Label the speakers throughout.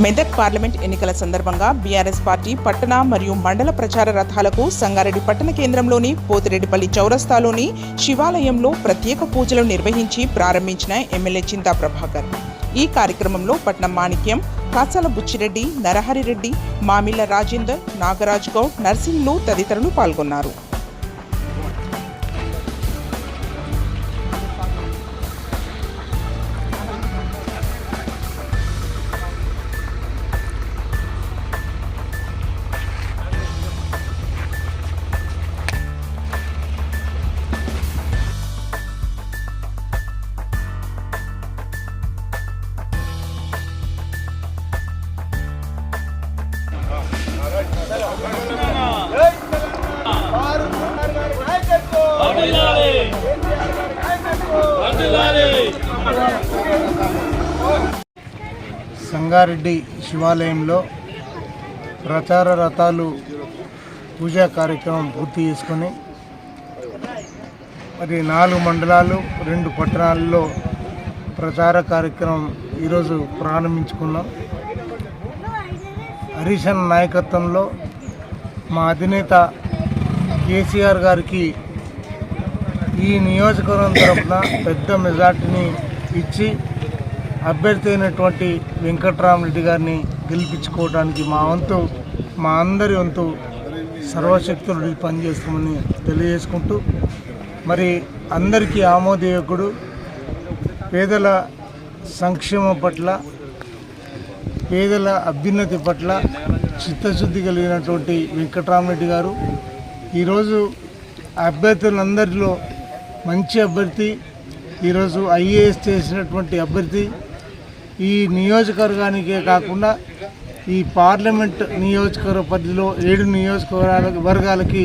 Speaker 1: Medak parliament ఎన్నికల సందర్భంగా BRS party పట్టణ మరియు మండల ప్రచార రథాలకు సంగారెడ్డి పట్టణ కేంద్రంలోని పోతిరెడ్డిపల్లి చౌరస్తాలోని శివాలయంలో ప్రత్యేక పూజలు నిర్వహించి ప్రారంభించిన ఎమ్మెల్యే చింతా ప్రభాకర్. ఈ కార్యక్రమంలో పట్నం మాణిక్యం, కాసాల బుచ్చిరెడ్డి, నరహరిరెడ్డి, మామిళ్ల రాజేందర్, నాగరాజ్ గౌడ్, నర్సింగ్లు తదితరులు పాల్గొన్నారు.
Speaker 2: సంగారెడ్డి శివాలయంలో ప్రచార రథాలు పూజా కార్యక్రమం పూర్తి చేసుకొని మరి 4 మండలాలు 2 పట్టణాల్లో ప్రచార కార్యక్రమం ఈరోజు ప్రారంభించుకున్నాం. హరీష్ అన్న నాయకత్వంలో మా అధినేత కేసీఆర్ గారికి ఈ నియోజకవర్గం తరఫున పెద్ద మెజార్టీని ఇచ్చి అభ్యర్థి అయినటువంటి వెంకట్రామరెడ్డి గారిని గెలిపించుకోవడానికి మా అందరి వంతు సర్వశక్తులు పనిచేస్తామని తెలియజేసుకుంటూ, మరి అందరికీ ఆమోదయోగ్యుడు, పేదల సంక్షేమం పట్ల, పేదల అభ్యున్నతి పట్ల చిత్తశుద్ధి కలిగినటువంటి వెంకట్రామరెడ్డి గారు ఈరోజు అభ్యర్థులందరిలో మంచి అభ్యర్థి, ఈరోజు ఐఏఎస్ చేసినటువంటి అభ్యర్థి, ఈ నియోజకవర్గానికే కాకుండా ఈ పార్లమెంట్ నియోజకవర్గ పరిధిలో 7 నియోజకవర్గాలకి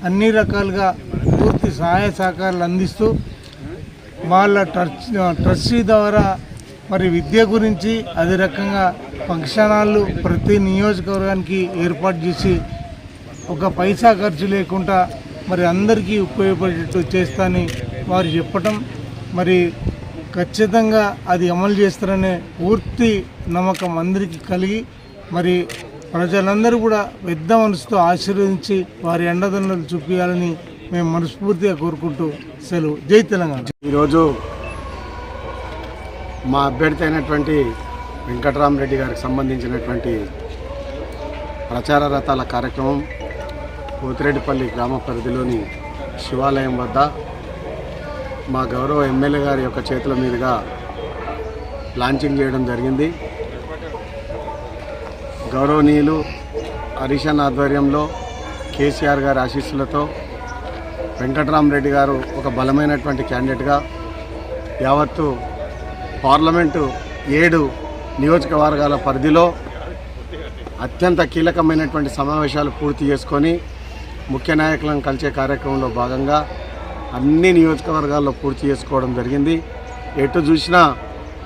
Speaker 2: అన్ని రకాలుగా పూర్తి సహాయ సహకారాలు అందిస్తూ వాళ్ళ ట్రస్టీ ద్వారా మరి విద్య గురించి అదే రకంగా ఫంక్షన్ హాళ్ళు ప్రతి నియోజకవర్గానికి ఏర్పాటు చేసి ఒక పైసా ఖర్చు లేకుండా మరి అందరికీ ఉపయోగపడేటట్టు చేస్తానని వారు చెప్పటం, మరి ఖచ్చితంగా అది అమలు చేస్తారనే పూర్తి నమ్మకం అందరికీ కలిగి, మరి ప్రజలందరూ కూడా పెద్ద మనసుతో ఆశీర్వదించి వారి అండదండలు చూపించాలని మేము మనస్ఫూర్తిగా కోరుకుంటూ సెలవు. జై తెలంగాణ.
Speaker 3: ఈరోజు మా అభ్యర్థి అయినటువంటి వెంకట్రామరెడ్డి గారికి సంబంధించినటువంటి ప్రచార రథాల కార్యక్రమం పోతిరెడ్డిపల్లి గ్రామ పరిధిలోని శివాలయం వద్ద మా గౌరవ ఎమ్మెల్యే గారి యొక్క చేతుల మీదుగా లాంచింగ్ చేయడం జరిగింది. గౌరవనీయులు హరీష్ అన్న ఆధ్వర్యంలో కేసీఆర్ గారి ఆశీస్సులతో వెంకట్రామరెడ్డి గారు ఒక బలమైనటువంటి క్యాండిడేట్గా యావత్తు పార్లమెంటు 7 నియోజకవర్గాల పరిధిలో అత్యంత కీలకమైనటువంటి సమావేశాలు పూర్తి చేసుకొని ముఖ్య నాయకులను కలిసే కార్యక్రమంలో భాగంగా అన్ని నియోజకవర్గాల్లో పూర్తి చేసుకోవడం జరిగింది. ఎటు చూసినా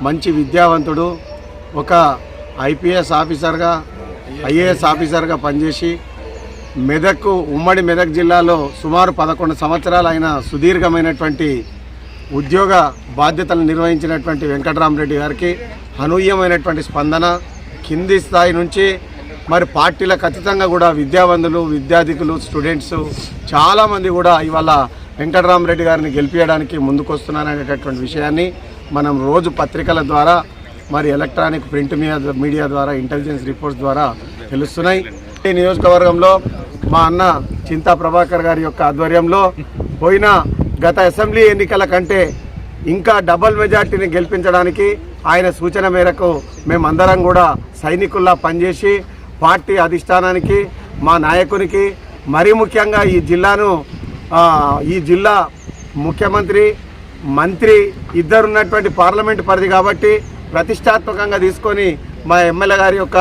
Speaker 3: మంచి విద్యావంతుడు, ఒక ఐఏఎస్ ఆఫీసర్గా పనిచేసి ఉమ్మడి మెదక్ జిల్లాలో సుమారు 11 సంవత్సరాలు అయిన సుదీర్ఘమైనటువంటి ఉద్యోగ బాధ్యతలు నిర్వహించినటువంటి వెంకట్రామరెడ్డి గారికి అనూహ్యమైనటువంటి స్పందన కింది స్థాయి నుంచి మరి పార్టీలకు అతీతంగా కూడా విద్యావంతులు, విద్యార్థికులు, స్టూడెంట్స్ చాలామంది కూడా ఇవాళ వెంకట్రామరెడ్డి గారిని గెలిపించడానికి ముందుకొస్తున్నారనేటటువంటి విషయాన్ని మనం రోజు పత్రికల ద్వారా, మరి ఎలక్ట్రానిక్ ప్రింట్ మీడియా ద్వారా, ఇంటెలిజెన్స్ రిపోర్ట్స్ ద్వారా తెలుస్తున్నాయి. ఈ నియోజకవర్గంలో మా అన్న చింతా ప్రభాకర్ గారి యొక్క ఆధ్వర్యంలో గత అసెంబ్లీ ఎన్నికల కంటే ఇంకా డబుల్ మెజార్టీని గెలిపించడానికి ఆయన సూచన మేరకు మేమందరం కూడా సైనికుల్లా పనిచేసి పార్టీ అధిష్టానానికి, మా నాయకునికి, మరీ ముఖ్యంగా ఈ జిల్లా ముఖ్యమంత్రి, మంత్రి ఇద్దరున్నటువంటి పార్లమెంటు పరిధి కాబట్టి ప్రతిష్టాత్మకంగా తీసుకొని మా ఎమ్మెల్యే గారి యొక్క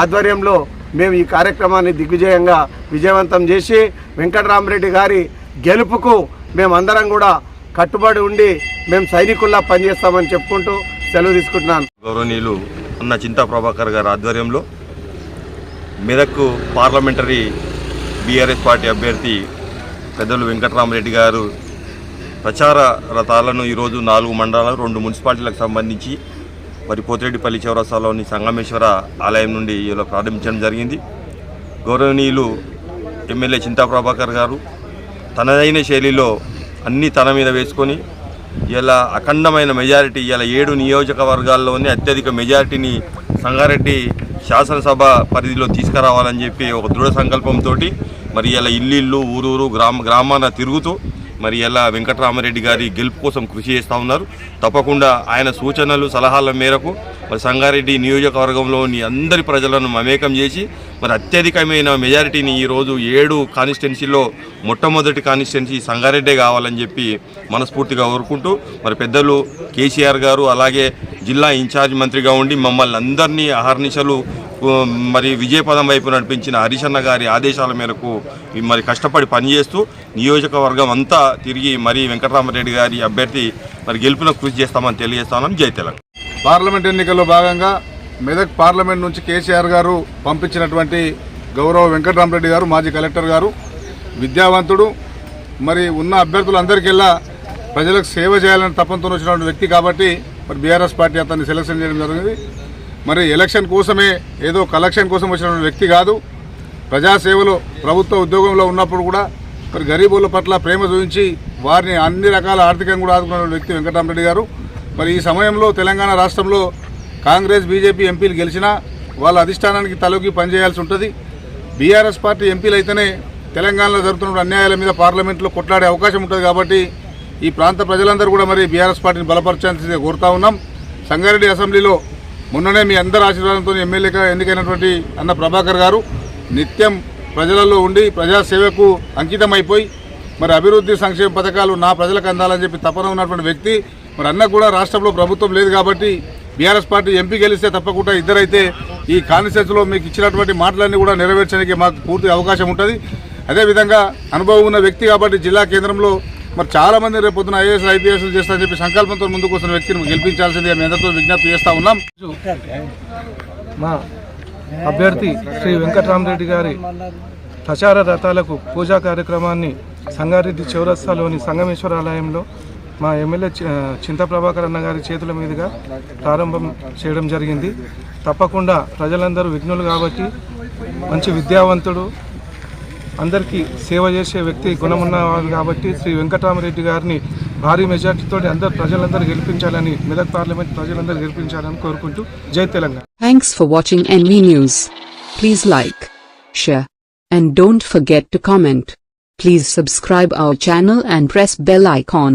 Speaker 3: ఆధ్వర్యంలో మేము ఈ కార్యక్రమాన్ని దిగ్విజయంగా విజయవంతం చేసి వెంకట్రామరెడ్డి గారి గెలుపుకు మేమందరం కూడా కట్టుబడి ఉండి మేము సైనికుల్లా పనిచేస్తామని చెప్పుకుంటూ సెలవు తీసుకుంటున్నాను.
Speaker 4: గౌరవనీయులు అన్న చింతా ప్రభాకర్ గారి ఆధ్వర్యంలో మెదక్ పార్లమెంటరీ బీఆర్ఎస్ పార్టీ అభ్యర్థి పెద్దలు వెంకట్రామరెడ్డి గారు ప్రచార రథాలను ఈరోజు 4 మండలాలు 2 మున్సిపాలిటీలకు సంబంధించి మరి పోతిరెడ్డిపల్లి చౌరస్తాలోని సంగమేశ్వర ఆలయం నుండి ఇలా ప్రారంభించడం జరిగింది. గౌరవనీయులు ఎమ్మెల్యే చింతా ప్రభాకర్ గారు తనదైన శైలిలో అన్నీ తన మీద వేసుకొని ఇలా అఖండమైన మెజారిటీ ఇలా 7 నియోజకవర్గాల్లోనే అత్యధిక మెజారిటీని సంగారెడ్డి శాసనసభ పరిధిలో తీసుకురావాలని చెప్పి ఒక దృఢ సంకల్పంతో మరి ఇలా ఇల్లు ఊరూరు గ్రామాన తిరుగుతూ మరి ఇలా వెంకటరామరెడ్డి గారి గెలుపు కోసం కృషి చేస్తూ ఉన్నారు. తప్పకుండా ఆయన సూచనలు సలహాల మేరకు మరి సంగారెడ్డి నియోజకవర్గంలోని అందరి ప్రజలను మమేకం చేసి మరి అత్యధికమైన మెజారిటీని ఈరోజు 7 కాన్స్టిట్యున్సీలో మొట్టమొదటి కాన్స్టిట్యున్సీ సంగారెడ్డే కావాలని చెప్పి మనస్ఫూర్తిగా కోరుకుంటూ మరి పెద్దలు కేసీఆర్ గారు అలాగే జిల్లా ఇన్ఛార్జ్ మంత్రిగా ఉండి మమ్మల్ని అందరినీ అహర్నిశలు మరి విజయపదం వైపు నడిపించిన హరిశన్న గారి ఆదేశాల మేరకు మరి కష్టపడి పనిచేస్తూ నియోజకవర్గం అంతా తిరిగి మరి వెంకటరామరెడ్డి గారి అభ్యర్థి మరి గెలుపున కృషి చేస్తామని తెలియజేస్తామని జై తెలంగాణ.
Speaker 5: పార్లమెంట్ ఎన్నికల్లో భాగంగా మెదక్ పార్లమెంట్ నుంచి కేసీఆర్ గారు పంపించినటువంటి గౌరవ వెంకటరామరెడ్డి గారు మాజీ కలెక్టర్ గారు విద్యావంతుడు, మరి ఉన్న అభ్యర్థులందరికెల్లా ప్రజలకు సేవ చేయాలని తపంతో వచ్చినటువంటి వ్యక్తి కాబట్టి మరి బీఆర్ఎస్ పార్టీ అతన్ని సెలక్షన్ చేయడం జరిగింది. మరి ఎలక్షన్ కోసమే ఏదో కలెక్షన్ కోసం వచ్చినటువంటి వ్యక్తి కాదు. ప్రజాసేవలో ప్రభుత్వ ఉద్యోగంలో ఉన్నప్పుడు కూడా మరి గరీబుల పట్ల ప్రేమ చూపించి వారిని అన్ని రకాల ఆర్థికంగా కూడా ఆదుకున్న వ్యక్తి వెంకటరామరెడ్డి గారు. మరి ఈ సమయంలో తెలంగాణ రాష్ట్రంలో కాంగ్రెస్ బీజేపీ ఎంపీలు గెలిచినా వాళ్ళ అధిష్టానానికి తలొగ్గి పనిచేయాల్సి ఉంటుంది. బీఆర్ఎస్ పార్టీ ఎంపీలు అయితేనే తెలంగాణలో జరుగుతున్న అన్యాయాల మీద పార్లమెంట్లో కొట్లాడే అవకాశం ఉంటుంది. కాబట్టి ఈ ప్రాంత ప్రజలందరూ కూడా మరి బీఆర్ఎస్ పార్టీని బలపరచాల్సిందిగా కోరుతా ఉన్నాం. సంగారెడ్డి అసెంబ్లీలో మొన్ననే మీ అందరి ఆశీర్వాదంతో ఎమ్మెల్యేగా ఎన్నికైనటువంటి అన్న ప్రభాకర్ గారు నిత్యం ప్రజలలో ఉండి ప్రజాసేవకు అంకితమైపోయి మరి అభివృద్ధి సంక్షేమ పథకాలు నా ప్రజలకు అందాలని చెప్పి తపన ఉన్నటువంటి వ్యక్తి. మరి అన్న కూడా రాష్ట్రంలో ప్రభుత్వం లేదు కాబట్టి బీఆర్ఎస్ పార్టీ ఎంపీ గెలిస్తే తప్పకుండా ఇద్దరైతే ఈ కాన్స్టిట్యూన్సీలో మీకు ఇచ్చినటువంటి మాటలన్నీ కూడా నెరవేర్చడానికి మాకు పూర్తి అవకాశం ఉంటుంది. అదేవిధంగా అనుభవం ఉన్న వ్యక్తి కాబట్టి జిల్లా కేంద్రంలో మరి చాలామంది రేపు పొద్దున ఐఏఎస్ ఐపీఎస్లు చేస్తారని చెప్పి సంకల్పంతో ముందుకు వస్తున్న వ్యక్తిని గెలిపించాల్సిందిగా మీ అందరితో విజ్ఞప్తి చేస్తూ ఉన్నాం.
Speaker 2: మా అభ్యర్థి శ్రీ వెంకటరామరెడ్డి గారి ప్రచార రథాలకు పూజా కార్యక్రమాన్ని సంగారెడ్డి చౌరస్తాలోని సంగమేశ్వర ఆలయంలో మా ఎమ్మెల్యే చింతా ప్రభాకర్ అన్న గారి చేతుల మీదుగా ప్రారంభం చేయడం జరిగింది. తప్పకుండా ప్రజలందరూ విఘ్నులు కాబట్టి మంచి విద్యావంతుడు, అందరికీ సేవ చేసే వ్యక్తి గుణమున్నవాడు కాబట్టి శ్రీ వెంకటరామరెడ్డి గారిని భారీ మెజార్టీతో ప్రజలందరూ గెలిపించాలని, మెదక్ పార్లమెంట్ ప్రజలందరూ గెలిపించాలని కోరుకుంటూ జై Telangana.
Speaker 6: Thanks for watching NV News. Please like, share, and don't forget to comment. Please subscribe our channel and press bell icon.